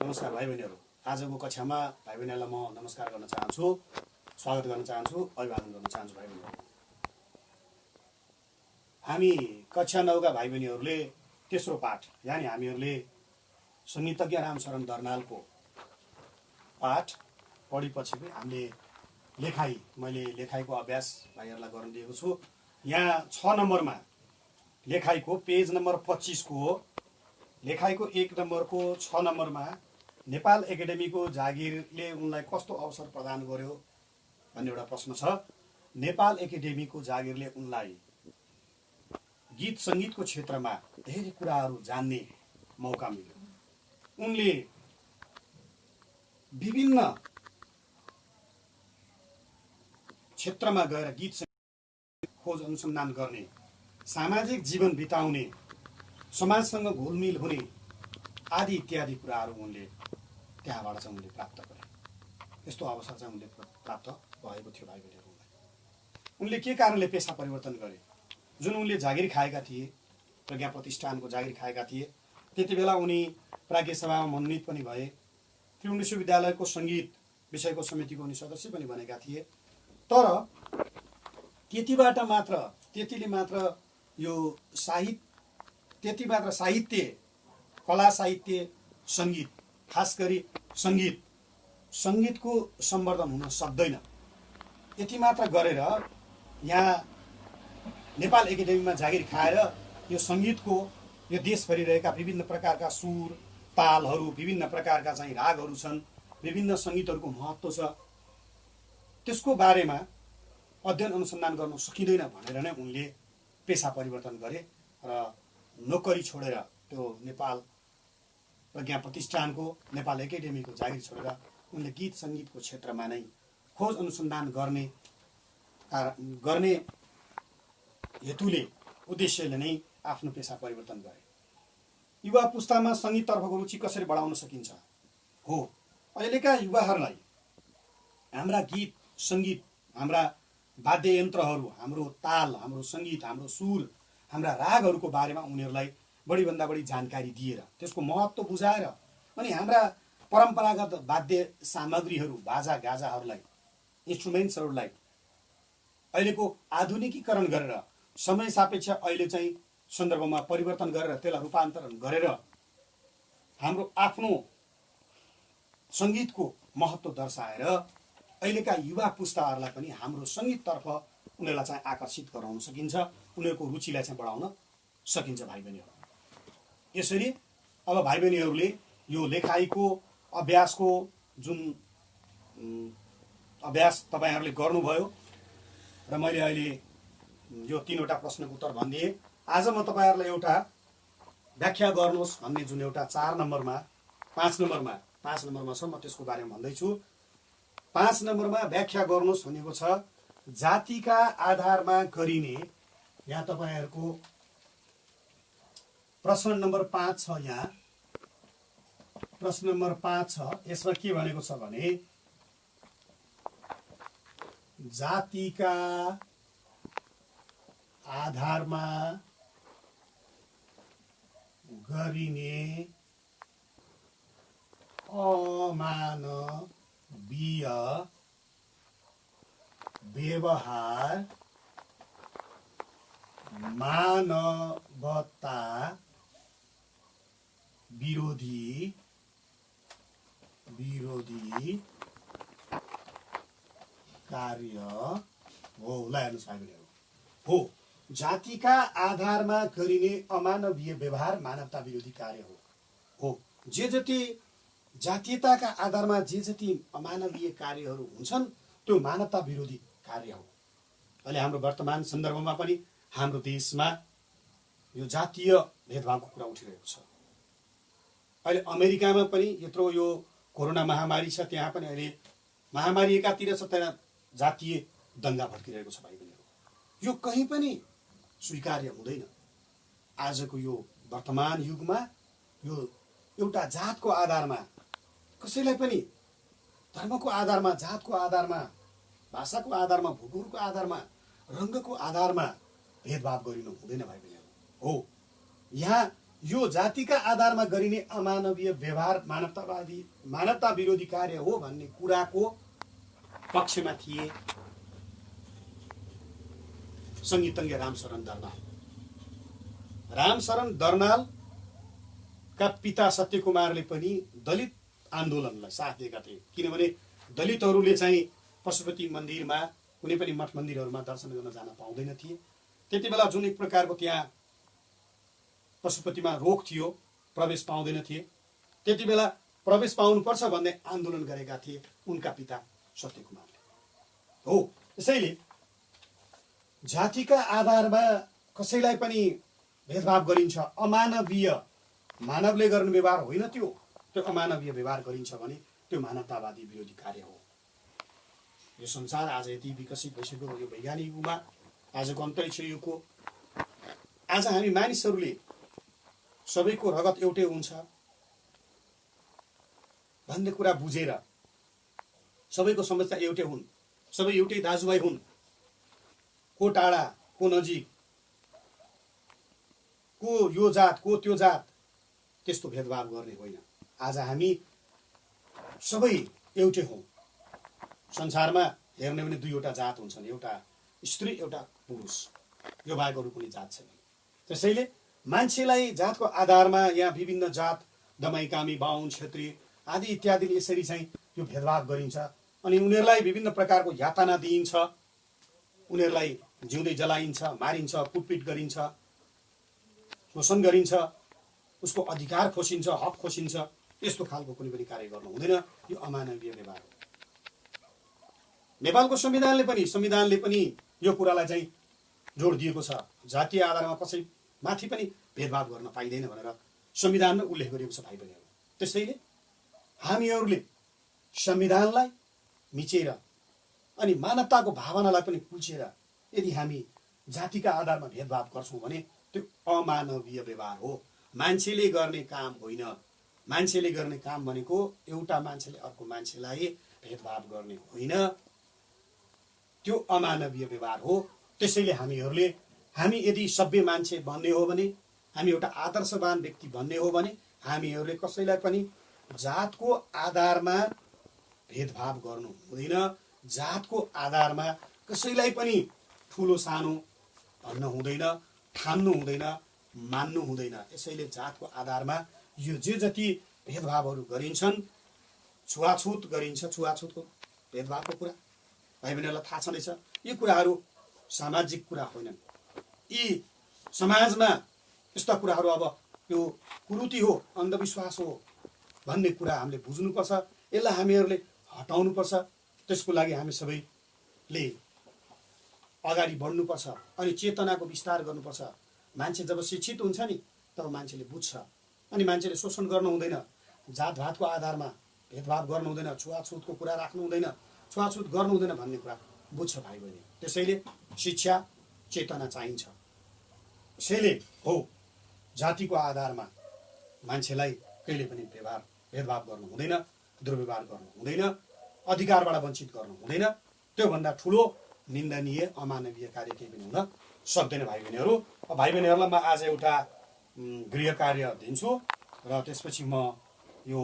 नमस्कार भाइ बहिनीहरू। आजको कक्षामा भाइ बहिनीहरूलाई म नमस्कार गर्न चाहन्छु, स्वागत गर्न चाहन्छु, अभिवादन गर्न चाहन्छु भाइ बहिनीहरू। हामी कक्षा 9 का भाइ बहिनीहरूले तेस्रो पाठ यानी हामीहरूले संगीतज्ञ रामशरण दर्नालको पाठ पढेपछि हामीले मैले लेखाइको अभ्यास भाइहरूलाई गर्न दिएको छु। यहाँ 6 नम्बरमा लेखाइको पेज नम्बर 25 को लेखाइको 1 नम्बरको 6 नम्बरमा नेपाल एकाडेमीको जागिरले उनलाई कस्तो अवसर प्रदान गर्यो भन्ने एउटा प्रश्न छ। नेपाल एकाडेमीको जागिरले उनलाई गीत संगीतको क्षेत्रमा धेरै कुराहरू जान्ने मौका मिल्यो। उनले विभिन्न क्षेत्रमा गएर गीत संगीत खोज अनुसन्धान गर्ने, सामाजिक जीवन बिताउने, समाजसँग घुलमिल हुने आदि इत्यादि कुराहरू उनले त्यहाँबाट चाहिँ उनले प्राप्त गरे। यस्तो अवसर चाहिँ उनले प्राप्त भएको थियो भाइ बहिनीहरूलाई। उनले के कारणले पेसा परिवर्तन गरे? जुन उनले जागिर खाएका थिए, प्रज्ञा प्रतिष्ठानको जागिर खाएका थिए, त्यति बेला उनी प्राज्ञ सभामा मनोनित पनि भए। त्रिभुवन विश्वविद्यालयको सङ्गीत विषयको समितिको उनी सदस्य पनि बनेका थिए। तर त्यतिले मात्र यो साहित्य, कला साहित्य, सङ्गीत, खास गरी सङ्गीतको सम्वर्धन हुन सक्दैन। यति मात्र गरेर यहाँ नेपाल एकाडेमीमा जागिर खाएर यो सङ्गीतको, यो देशभरि रहेका विभिन्न प्रकारका सुर, तालहरू, विभिन्न प्रकारका चाहिँ रागहरू छन्, विभिन्न सङ्गीतहरूको महत्त्व छ, त्यसको बारेमा अध्ययन अनुसन्धान गर्न सकिँदैन भनेर नै उनले पेसा परिवर्तन गरे र नोकरी छोडेर त्यो नेपाल प्रज्ञा प्रतिष्ठानको, नेपाल एकाडेमीको जागिर छोडेर उनले गीत सङ्गीतको क्षेत्रमा नै खोज अनुसन्धान गर्ने हेतुले, उद्देश्यले नै आफ्नो पेसा परिवर्तन गरे। युवा पुस्तामा सङ्गीततर्फको रुचि कसरी बढाउन सकिन्छ? हो, अहिलेका युवाहरूलाई हाम्रा गीत सङ्गीत, हाम्रा वाद्ययन्त्रहरू, हाम्रो ताल, हाम्रो सङ्गीत, हाम्रो सुर, हाम्रा रागहरूको बारेमा उनीहरूलाई बढीभन्दा बढी जानकारी दिएर, त्यसको महत्त्व बुझाएर, अनि हाम्रा परम्परागत वाद्य सामग्रीहरू, बाजा गाजाहरूलाई, इन्स्ट्रुमेन्ट्सहरूलाई अहिलेको आधुनिकीकरण गरेर, समय सापेक्ष अहिले चाहिँ सन्दर्भमा परिवर्तन गरेर, त्यसलाई रूपान्तरण गरेर हाम्रो आफ्नो सङ्गीतको महत्त्व दर्शाएर अहिलेका युवा पुस्ताहरूलाई पनि हाम्रो सङ्गीततर्फ उनीहरूलाई चाहिँ आकर्षित गराउन सकिन्छ, उनीहरूको रुचिलाई चाहिँ बढाउन सकिन्छ भाइ बहिनीहरू। यसरी अब भाइ बहिनीहरूले यो लेखाइको अभ्यासको जुन अभ्यास तपाईँहरूले गर्नुभयो र मैले अहिले यो 3वटा प्रश्नको उत्तर भनिदिएँ। आज म तपाईँहरूलाई एउटा व्याख्या गर्नुहोस् भन्ने जुन एउटा 4 नम्बरमा 5 नम्बरमा छ, म त्यसको बारेमा भन्दैछु। 5 नम्बरमा व्याख्या गर्नुहोस् भनेको छ जातिका आधारमा गरिने, यहाँ तपाईँहरूको प्रश्न नम्बर 5 छ। यहाँ प्रश्न नम्बर 5 छ। यसमा के भनेको छ भने जातिका आधारमा गरिने अमानवीय व्यवहार मानवता विरोधी कार्य हो। ल हेर्नुहोस् भाइ बहिनीहरू, हो, जातिका आधारमा गरिने अमानवीय व्यवहार मानवता विरोधी कार्य हो। जे जति जातीयताका आधारमा जे जति अमानवीय कार्यहरू हुन्छन् त्यो मानवता विरोधी कार्य हो। अहिले हाम्रो वर्तमान सन्दर्भमा पनि हाम्रो देशमा यो जातीय भेदभावको कुरा उठिरहेको छ। अहिले अमेरिकामा पनि यत्रो यो कोरोना महामारी छ, त्यहाँ पनि अहिले महामारी एकातिर छ, त्यहाँ जातीय दङ्गा भड्किरहेको छ भाइ बहिनीहरू। यो कहीँ पनि स्वीकार्य हुँदैन। आजको यो वर्तमान युगमा यो एउटा जातको आधारमा, कसैलाई पनि धर्मको आधारमा, जातको आधारमा, भाषाको आधारमा, भूगोलको आधारमा, रङ्गको आधारमा भेदभाव गरिनु हुँदैन भाइ बहिनीहरू। हो, यहाँ यो जातिका आधारमा गरिने अमानवीय व्यवहार मानवता विरोधी कार्य हो भन्ने कुराको पक्षमा थिए संगीतज्ञ रामशरण दर्नाल। रामशरण दर्नालका पिता सत्यकुमारले पनि दलित आन्दोलनलाई साथ दिएका थिए, किनभने दलितहरूले चाहिँ पशुपति मन्दिरमा कुनै पनि मठ मन्दिरहरूमा दर्शन गर्न जान पाउँदैन थिए। त्यति बेला जुन एक प्रकारको त्यहाँ पशुपतिमा रोक थियो, प्रवेश पाउँदैन थिए, त्यति बेला प्रवेश पाउनुपर्छ भन्ने आन्दोलन गरेका थिए उनका पिता सत्यकुमारले हो। त्यसैले जातिका आधारमा कसैलाई पनि भेदभाव गरिन्छ, अमानवीय, मानवले गर्ने व्यवहार होइन त्यो अमानवीय व्यवहार गरिन्छ भने त्यो मानवतावादी विरोधी कार्य हो। यो संसार आज यति विकसित भइसक्यो, यो वैज्ञानिक युगमा, आजको अन्तरिक्ष युगको, आज हामी मानिसहरूले सबैको रगत एउटै हुन्छ भन्ने कुरा बुझेर, सबैको समस्या एउटै हुन्, सबै एउटै दाजुभाइ हुन्, को टाढा को नजिक, को यो जात को त्यो जात, त्यस्तो भेदभाव गर्ने होइन। आज हामी सबै एउटै हौँ। संसारमा हेर्ने भने दुईवटा जात हुन्छन्, एउटा स्त्री एउटा पुरुष, यो बाहेक अरू कुनै जात छैन। त्यसैले मान्छेलाई जातको आधारमा यहाँ विभिन्न जात, दमाई कामी, बाहुन, क्षेत्री आदि इत्यादिले यसरी चाहिँ यो भेदभाव गरिन्छ अनि उनीहरूलाई विभिन्न प्रकारको यातना दिइन्छ, उनीहरूलाई जिउँदै जलाइन्छ, मारिन्छ, कुटपिट गरिन्छ, शोषण गरिन्छ, उसको अधिकार खोसिन्छ, हक खोसिन्छ। यस्तो खालको कुनै पनि कार्य गर्नु हुँदैन, यो अमानवीय व्यवहार हो। नेपालको संविधानले पनि यो कुरालाई चाहिँ जोड दिएको छ, जातीय आधारमा कसै माथि पनि भेदभाव गर्न पाइँदैन भनेर संविधानमा उल्लेख गरिएको छ भाइ बहिनीहरू। त्यसैले हामीहरूले संविधानलाई मिचेर अनि मानवताको भावनालाई पनि कुल्चेर यदि हामी जातिका आधारमा भेदभाव गर्छौँ भने त्यो अमानवीय व्यवहार हो, मान्छेले गर्ने काम होइन। मान्छेले गर्ने काम भनेको एउटा मान्छेले अर्को मान्छेलाई भेदभाव गर्ने होइन, त्यो अमानवीय व्यवहार हो। त्यसैले हामी यदि सभ्य मान्छे भन्ने हो भने, हामी एउटा आदर्शवान व्यक्ति भन्ने हो भने हामीहरूले कसैलाई पनि जातको आधारमा भेदभाव गर्नु हुँदैन, जातको आधारमा कसैलाई पनि ठुलो सानो भन्न हुँदैन, ठान्नु हुँदैन, मान्नु हुँदैन। यसैले जातको आधारमा यो जे जति भेदभावहरू गरिन्छन्, छुवाछुत गरिन्छ, छुवाछुतको भेदभावको कुरा भाइ बहिनीहरूलाई थाहा छँदैछ। यी कुराहरू सामाजिक कुरा होइनन्, यी समाजमा यस्ता कुराहरू अब यो कुरीति हो, अन्धविश्वास हो भन्ने कुरा हामीले बुझ्नुपर्छ, यसलाई हामीहरूले हटाउनुपर्छ। त्यसको लागि हामी सबैले अगाडि बढ्नुपर्छ अनि चेतनाको विस्तार गर्नुपर्छ। मान्छे जब शिक्षित हुन्छ नि तब मान्छेले बुझ्छ अनि मान्छेले शोषण गर्नु हुँदैन, जातभातको आधारमा भेदभाव गर्नु हुँदैन, छुवाछुतको कुरा राख्नु हुँदैन, छुवाछुत गर्नु हुँदैन भन्ने कुरा बुझ्छ भाइ बहिनी। त्यसैले शिक्षा चेतना चाहिन्छ। त्यसैले हो जातिको आधारमा मान्छेलाई कहिले पनि भेदभाव गर्नु हुँदैन, दुर्व्यवहार गर्नु हुँदैन, अधिकारबाट वञ्चित गर्नु हुँदैन। त्योभन्दा ठुलो निन्दनीय अमानवीय कार्य केही पनि हुन सक्दैन भाइ बहिनीहरू। भाइ बहिनीहरूलाई म आज एउटा गृह कार्य दिन्छु र त्यसपछि म यो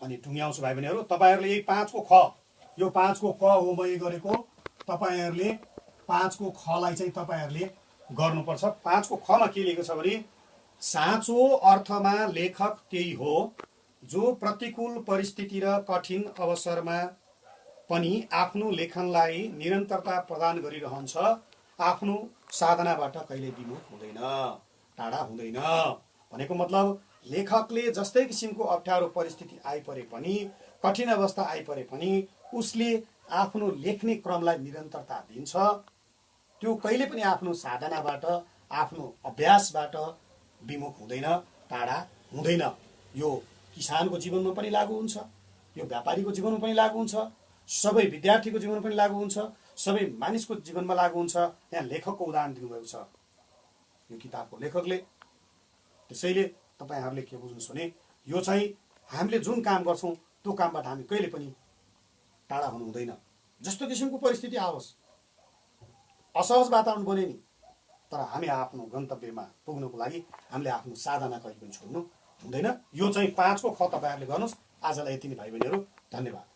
अनि टुङ्ग्याउँछु भाइ बहिनीहरू। तपाईँहरूले यही 5 को ख, यो 5 को क हो मैले गरेको, तपाईँहरूले 5 को खलाई चाहिँ तपाईँहरूले गर्नुपर्छ। 5 को खमा के लेखेको छ भने साँचो अर्थमा लेखक त्यही हो जो प्रतिकूल परिस्थिति र कठिन अवसरमा पनि आफ्नो लेखनलाई निरन्तरता प्रदान गरिरहन्छ, आफ्नो साधनाबाट कहिले विमुख हुँदैन, टाढा हुँदैन। भनेको मतलब लेखकले जस्तै किसिमको अप्ठ्यारो परिस्थिति आइपरे पनि, कठिन अवस्था आइपरे पनि उसले आफ्नो लेख्ने क्रमलाई निरन्तरता दिन्छ, त्यो कहिले पनि आफ्नो साधनाबाट, आफ्नो अभ्यासबाट विमुख हुँदैन, टाढा हुँदैन। यो किसानको जीवनमा पनि लागू हुन्छ, यो व्यापारीको जीवनमा पनि लागू हुन्छ, सबै विद्यार्थीको जीवनमा पनि लागू हुन्छ, सबै मानिसको जीवनमा लागू हुन्छ। यहाँ लेखकको उदाहरण दिनुभएको छ यो किताबको लेखकले। त्यसैले तपाईँहरूले के बुझ्नुहोस् भने यो चाहिँ हामीले जुन काम गर्छौँ त्यो कामबाट हामी कहिले पनि टाढा हुनु हुँदैन। जस्तो किसिमको परिस्थिति आओस्, असहज वातावरण बने नि तर हामी आफ्नो गन्तव्यमा पुग्नको लागि हामीले आफ्नो साधना कहिले पनि छोड्नु हुँदैन। यो चाहिँ 5 को ख तपाईँहरूले गर्नुहोस्। आजलाई यति नै भाइ बहिनीहरू, धन्यवाद।